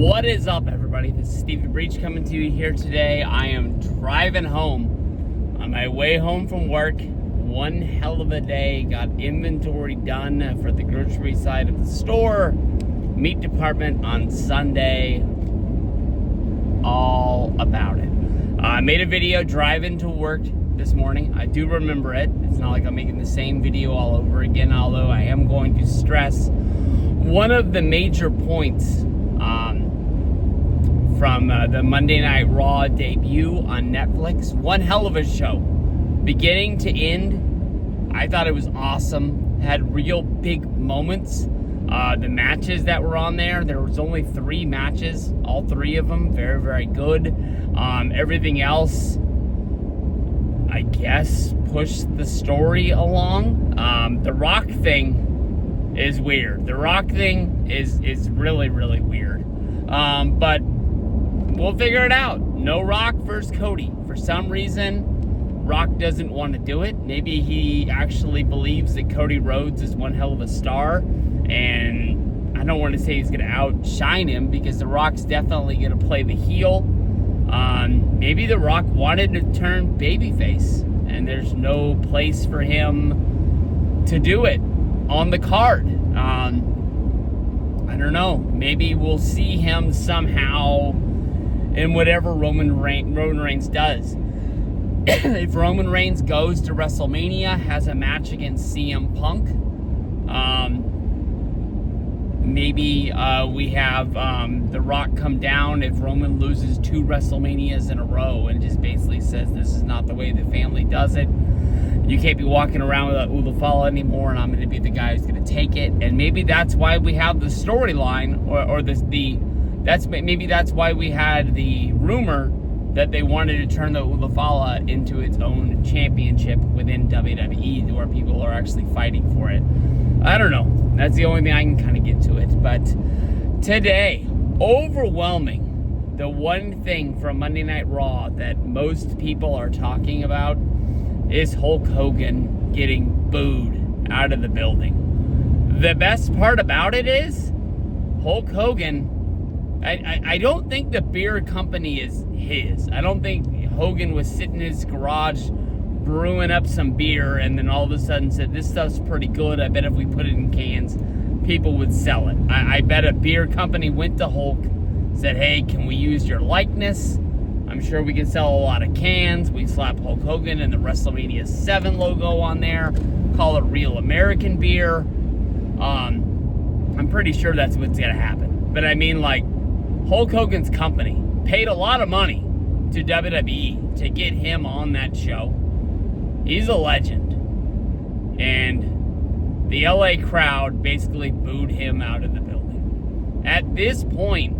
What is up, everybody? This is Stephen Breach coming to you here today. I am driving home on my way home from work. One hell of a day. Got inventory done for the grocery side of the store, meat department on Sunday. All about it. I made a video driving to work this morning. I do remember it. It's not like I'm making the same video all over again, although I am going to stress one of the major points from the Monday Night Raw debut on Netflix. One hell of a show. Beginning to end, I thought it was awesome. Had real big moments. The matches that were on there was only 3 matches. All 3 of them, very, very good. Everything else, I guess, pushed the story along. The Rock thing is weird. The Rock thing is really, really weird. But we'll figure it out. No Rock versus Cody. For some reason, Rock doesn't want to do it. Maybe he actually believes that Cody Rhodes is one hell of a star. And I don't want to say he's going to outshine him, because The Rock's definitely going to play the heel. Maybe The Rock wanted to turn babyface, and there's no place for him to do it on the card. I don't know. Maybe we'll see him somehow in whatever Roman Reigns does. If Roman Reigns goes to WrestleMania, has a match against CM Punk, maybe we have The Rock come down if Roman loses 2 WrestleManias in a row and just basically says, this is not the way the family does it. You can't be walking around without Ulafala anymore, and I'm going to be the guy who's going to take it. And maybe that's why we have the storyline, maybe that's why we had the rumor that they wanted to turn the Ulafala into its own championship within WWE, where people are actually fighting for it. I don't know. That's the only thing I can kind of get to it. But today, overwhelming, the one thing from Monday Night Raw that most people are talking about is Hulk Hogan getting booed out of the building. The best part about it is Hulk Hogan, I don't think the beer company is his. I don't think Hogan was sitting in his garage brewing up some beer and then all of a sudden said, this stuff's pretty good. I bet if we put it in cans, people would sell it. I bet a beer company went to Hulk, said, hey, can we use your likeness? I'm sure we can sell a lot of cans. We slap Hulk Hogan and the WrestleMania 7 logo on there. Call it Real American Beer. I'm pretty sure that's what's going to happen. But I mean, like, Hulk Hogan's company paid a lot of money to WWE to get him on that show. He's a legend. And the LA crowd basically booed him out of the building. At this point,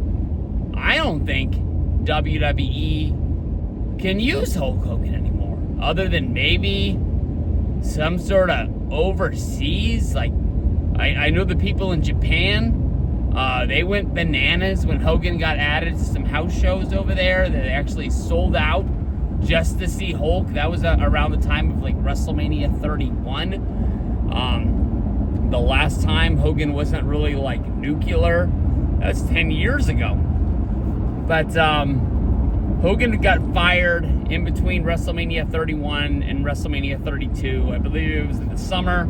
I don't think WWE can use Hulk Hogan anymore, other than maybe some sort of overseas. Like, I know the people in Japan, they went bananas when Hogan got added to some house shows over there that actually sold out just to see Hulk. That was around the time of like WrestleMania 31. The last time Hogan wasn't really like nuclear, that's 10 years ago. But Hogan got fired in between WrestleMania 31 and WrestleMania 32. I believe it was in the summer.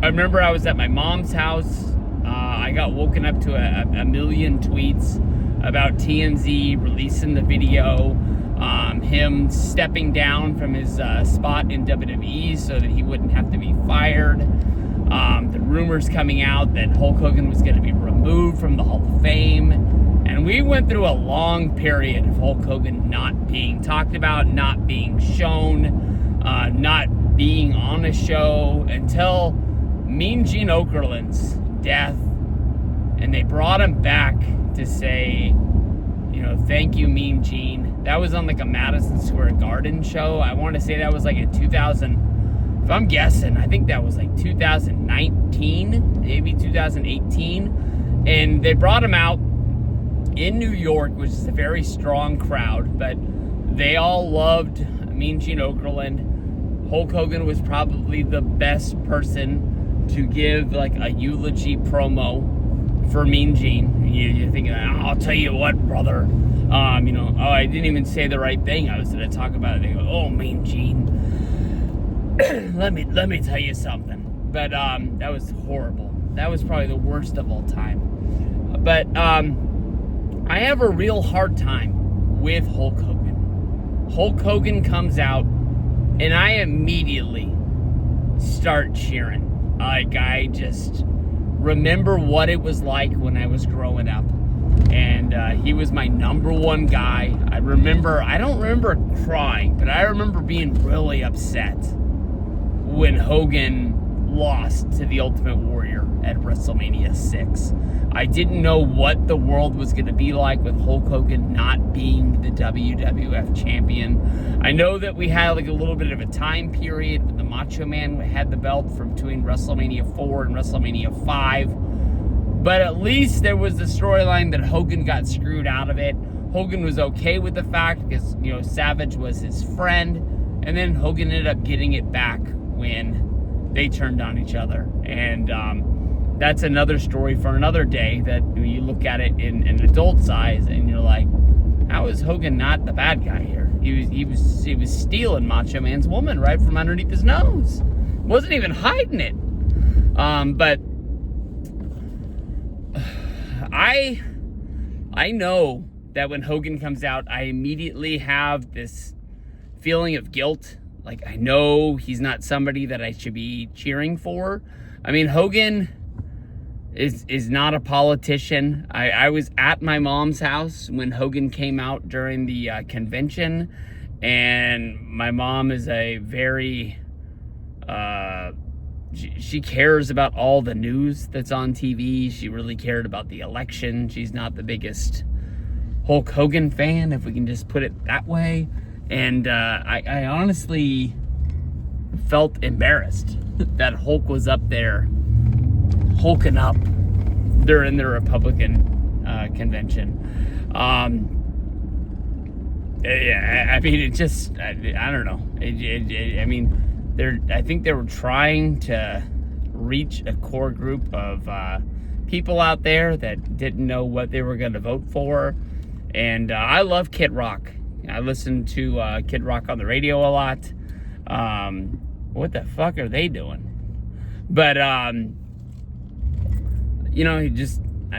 I remember I was at my mom's house. I got woken up to a million tweets about TMZ releasing the video, him stepping down from his spot in WWE so that he wouldn't have to be fired. The rumors coming out that Hulk Hogan was going to be removed from the Hall of Fame. And we went through a long period of Hulk Hogan not being talked about, not being shown, not being on a show until Mean Gene Okerlund's death. And they brought him back to say, thank you, Mean Gene. That was on like a Madison Square Garden show. I want to say that was like in 2000. If I'm guessing, I think that was like 2019, maybe 2018. And they brought him out in New York, which is a very strong crowd, but they all loved Mean Gene Okerlund. Hulk Hogan was probably the best person to give like a eulogy promo for Mean Gene. You're thinking, I'll tell you what, brother. I didn't even say the right thing. I was going to talk about it. They go, oh, Mean Gene. let me tell you something. But that was horrible. That was probably the worst of all time. But I have a real hard time with Hulk Hogan. Hulk Hogan comes out, and I immediately start cheering. Like, I just remember what it was like when I was growing up. And he was my number one guy. I don't remember crying, but I remember being really upset when Hogan lost to the Ultimate Warrior at WrestleMania 6. I didn't know what the world was going to be like with Hulk Hogan not being the WWF champion. I know that we had like a little bit of a time period when the Macho Man had the belt from between WrestleMania 4 and WrestleMania 5. But at least there was the storyline that Hogan got screwed out of it. Hogan was okay with the fact because, Savage was his friend. And then Hogan ended up getting it back when they turned on each other. And that's another story for another day, that you look at it in an adult's eyes and you're like, how is Hogan not the bad guy here? He was stealing Macho Man's woman right from underneath his nose. Wasn't even hiding it. But I know that when Hogan comes out, I immediately have this feeling of guilt. Like, I know he's not somebody that I should be cheering for. I mean, Hogan is not a politician. I was at my mom's house when Hogan came out during the convention, and my mom is a very she cares about all the news that's on TV. She really cared about the election. She's not the biggest Hulk Hogan fan, if we can just put it that way. And I honestly felt embarrassed that Hulk was up there hulking up during the Republican convention. I mean, it just, I don't know. I mean, I think they were trying to reach a core group of people out there that didn't know what they were going to vote for. And I love Kid Rock. I listen to Kid Rock on the radio a lot. What the fuck are they doing? But, I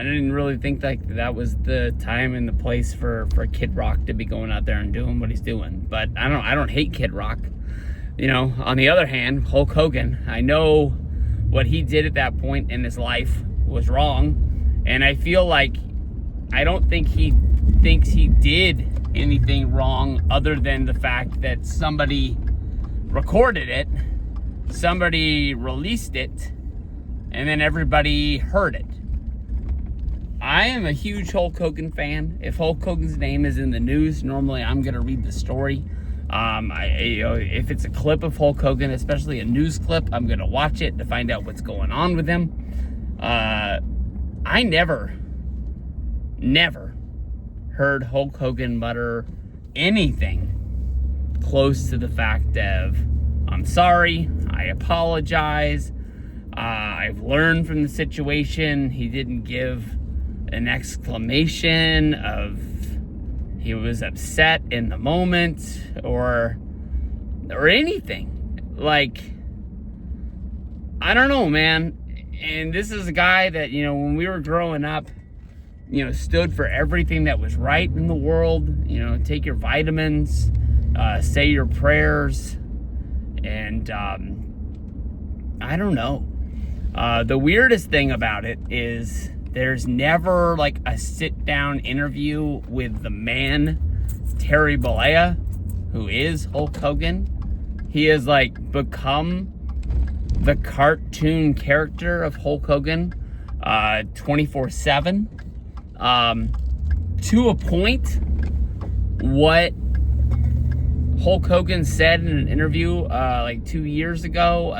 didn't really think like that was the time and the place for Kid Rock to be going out there and doing what he's doing. But I don't hate Kid Rock. On the other hand, Hulk Hogan, I know what he did at that point in his life was wrong. And I feel like, I don't think he thinks he did anything wrong other than the fact that somebody recorded it, somebody released it, and then everybody heard it. I am a huge Hulk Hogan fan. If Hulk Hogan's name is in the news, normally I'm going to read the story. If it's a clip of Hulk Hogan, especially a news clip, I'm going to watch it to find out what's going on with him. I never heard Hulk Hogan mutter anything close to the fact of, I'm sorry, I apologize, I've learned from the situation. He didn't give an exclamation of he was upset in the moment or anything. Like, I don't know, man. And this is a guy that, when we were growing up, stood for everything that was right in the world. Take your vitamins, say your prayers, and I don't know. The weirdest thing about it is there's never like a sit-down interview with the man, Terry Bollea, who is Hulk Hogan. He has like become the cartoon character of Hulk Hogan 24/7. To a point, what Hulk Hogan said in an interview like 2 years ago,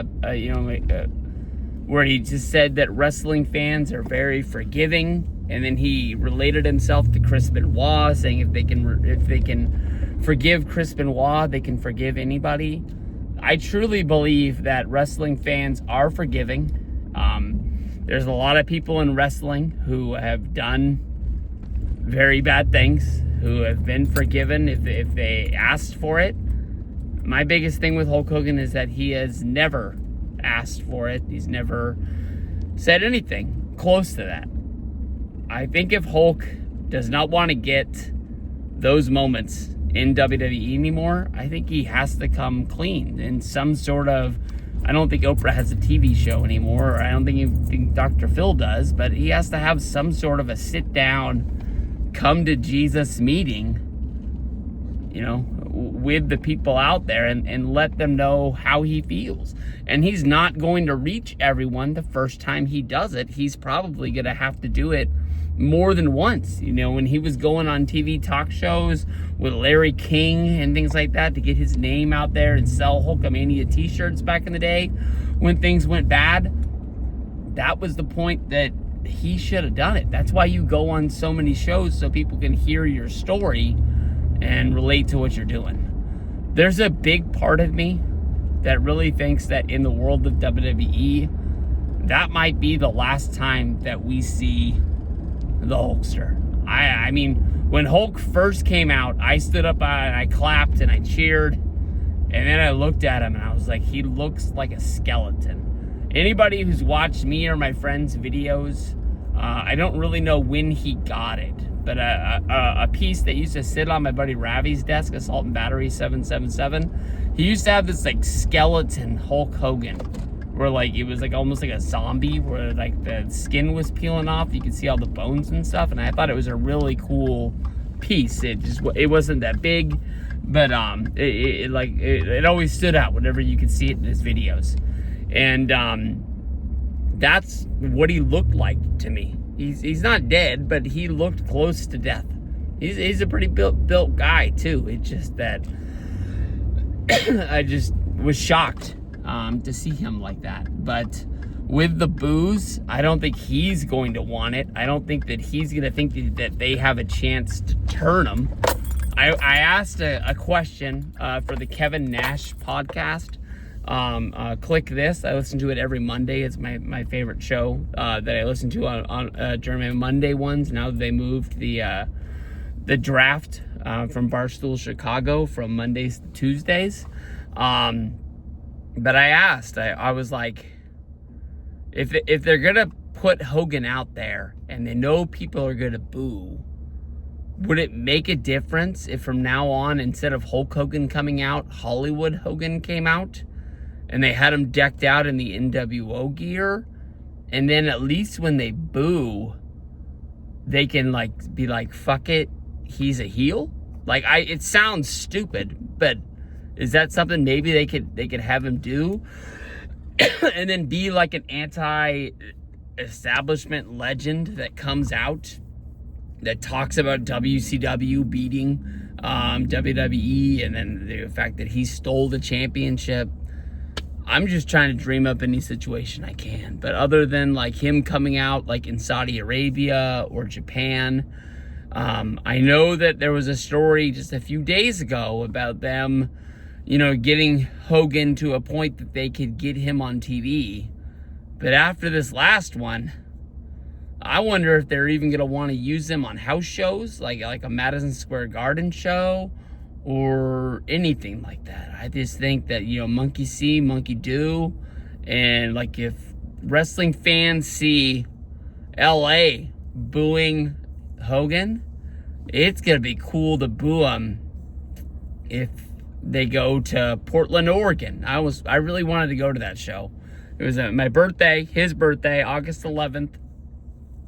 where he just said that wrestling fans are very forgiving, and then he related himself to Chris Benoit, saying if they can forgive Chris Benoit, they can forgive anybody. I truly believe that wrestling fans are forgiving. There's a lot of people in wrestling who have done very bad things, who have been forgiven if they asked for it. My biggest thing with Hulk Hogan is that he has never asked for it. He's never said anything close to that. I think if Hulk does not want to get those moments in WWE anymore, I think he has to come clean in some sort of... I don't think Oprah has a TV show anymore, or I don't think Dr. Phil does, but he has to have some sort of a sit-down, come-to-Jesus meeting, with the people out there and let them know how he feels. And he's not going to reach everyone the first time he does it. He's probably going to have to do it more than once. When he was going on TV talk shows with Larry King and things like that to get his name out there and sell Hulkamania t-shirts back in the day when things went bad, that was the point that he should have done it. That's why you go on so many shows, so people can hear your story and relate to what you're doing. There's a big part of me that really thinks that in the world of WWE, that might be the last time that we see the Hulkster. I mean, when Hulk first came out, I stood up and I clapped and I cheered, and then I looked at him and I was like, he looks like a skeleton. Anybody who's watched me or my friends' videos, I don't really know when he got it, but a piece that used to sit on my buddy Ravi's desk, Assault and Battery 777, he used to have this like skeleton Hulk Hogan, where like it was like almost like a zombie, where like the skin was peeling off, you could see all the bones and stuff, and I thought it was a really cool piece. It wasn't that big, but it always stood out whenever you could see it in his videos. And that's what he looked like to me. He's not dead, but he looked close to death. He's a pretty built guy too. It's just that I just was shocked to see him like that. But with the boos, I don't think he's going to want it. I don't think that he's going to think that they have a chance to turn him. I asked a question for the Kevin Nash podcast. Click This. I listen to it every Monday. It's my favorite show that I listen to on during my Monday ones. Now that they moved the draft from Barstool Chicago from Mondays to Tuesdays. But I asked, I was like, if they're gonna put Hogan out there and they know people are gonna boo, would it make a difference if from now on, instead of Hulk Hogan coming out, Hollywood Hogan came out and they had him decked out in the NWO gear, and then at least when they boo, they can like be like, fuck it, he's a heel? Like, it sounds stupid, but is that something maybe they could have him do? And then be like an anti-establishment legend that comes out that talks about WCW beating WWE, and then the fact that he stole the championship. I'm just trying to dream up any situation I can. But other than like him coming out like in Saudi Arabia or Japan, I know that there was a story just a few days ago about them, getting Hogan to a point that they could get him on TV. But after this last one, I wonder if they're even going to want to use him on house shows, like a Madison Square Garden show or anything like that. I just think that, monkey see, monkey do. And like if wrestling fans see LA booing Hogan, it's going to be cool to boo him if they go to Portland, Oregon. I really wanted to go to that show. It was my birthday, his birthday, August 11th.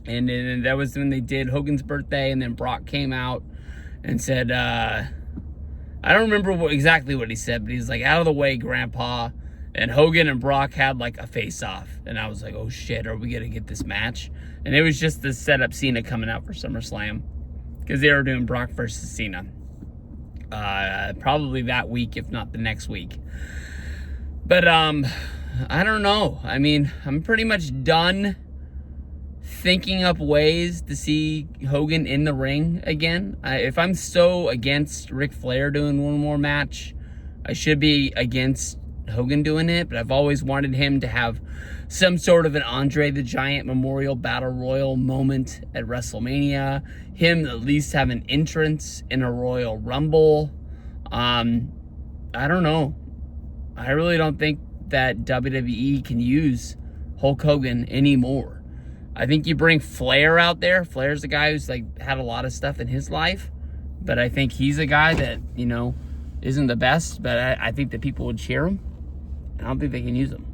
And then that was when they did Hogan's birthday, and then Brock came out and said, I don't remember exactly what he said, but he's like, out of the way, Grandpa. And Hogan and Brock had like a face-off. And I was like, oh shit, are we going to get this match? And it was just to set up Cena coming out for SummerSlam, because they were doing Brock versus Cena. Probably that week, if not the next week. But I don't know. I mean, I'm pretty much done thinking up ways to see Hogan in the ring again. If I'm so against Ric Flair doing one more match, I should be against Hogan doing it, but I've always wanted him to have some sort of an Andre the Giant Memorial Battle Royal moment at WrestleMania. Him at least have an entrance in a Royal Rumble. I don't know. I really don't think that WWE can use Hulk Hogan anymore. I think you bring Flair out there. Flair's the guy who's like had a lot of stuff in his life, but I think he's a guy that, you know, isn't the best, but I think that people would cheer him. I don't think they can use him.